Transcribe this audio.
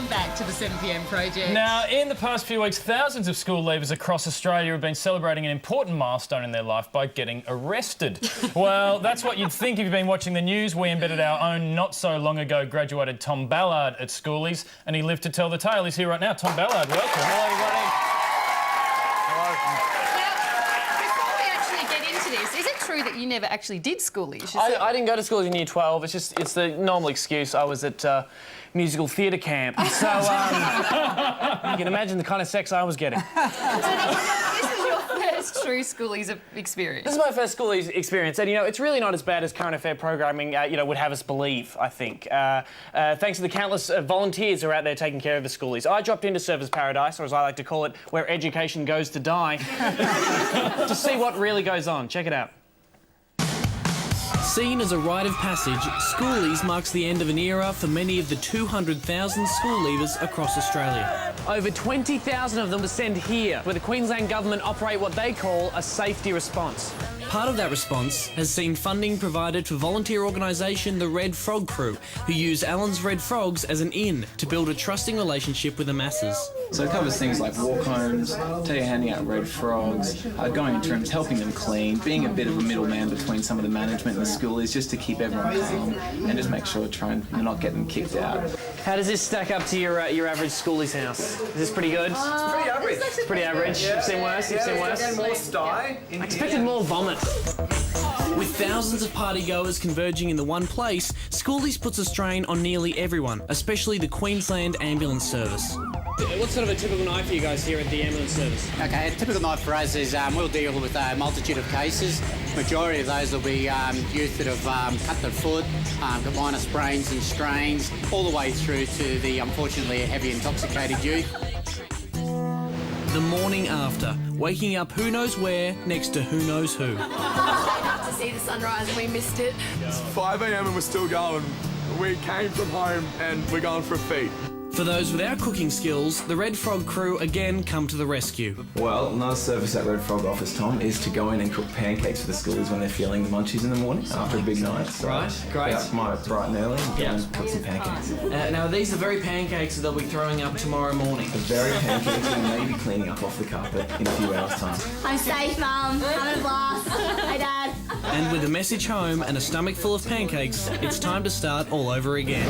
Welcome back to the 7pm Project. Now, in the past few weeks, thousands of school leavers across Australia have been celebrating an important milestone in their life by getting arrested. Well, that's what you'd think if you've been watching the news. We embedded our own not-so-long-ago graduated Tom Ballard at Schoolies, and he lived to tell the tale. He's here right now. Tom Ballard, welcome. Hello, everybody. Is it true that you never actually did schoolies? I didn't go to school in year 12. It's the normal excuse. I was at musical theatre camp. So you can imagine the kind of sex I was getting. This is your first true schoolies experience. This is my first school experience, and it's really not as bad as current affair programming would have us believe. I think thanks to the countless volunteers who are out there taking care of the schoolies. I dropped into Surfers Paradise, or as I like to call it, where education goes to die, to see what really goes on. Check it out. Seen as a rite of passage, Schoolies marks the end of an era for many of the 200,000 school leavers across Australia. Over 20,000 of them descend here, where the Queensland Government operate what they call a safety response. Part of that response has seen funding provided for volunteer organisation The Red Frog Crew, who use Allen's Red Frogs as an in to build a trusting relationship with the masses. So it covers things like walk homes, handing out red frogs, going into rooms, helping them clean, being a bit of a middleman between some of the management and the schoolies, just to keep everyone calm and just make sure you're not getting kicked out. How does this stack up to your average schoolie's house? Is this pretty good? It's pretty average. It's pretty average. Yeah. You've seen worse? You've seen worse? And more sty. I expected more vomit. With thousands of partygoers converging in the one place, Schoolies puts a strain on nearly everyone, especially the Queensland Ambulance Service. What's sort of a typical night for you guys here at the ambulance service? Okay, a typical night for us is we'll deal with a multitude of cases. Majority of those will be youth that have cut their foot, got minor sprains and strains, all the way through to the unfortunately heavy intoxicated youth. The morning after, waking up who knows where next to who knows who. To see the sunrise and we missed it. It's 5 a.m. and we're still going. We came from home and we're going for a feed. For those without cooking skills, the Red Frog crew again come to the rescue. Well, another service that Red Frog offers, Tom, is to go in and cook pancakes for the schoolies when they're feeling the munchies in the morning after a big night. So Right, great. Get up bright and early and go and cook some pancakes. Now, are these the very pancakes that they'll be throwing up tomorrow morning? The very pancakes you may be cleaning up off the carpet in a few hours' time. I'm safe, Mum. Having a blast. Hi, Dad. And with a message home and a stomach full of pancakes, it's time to start all over again.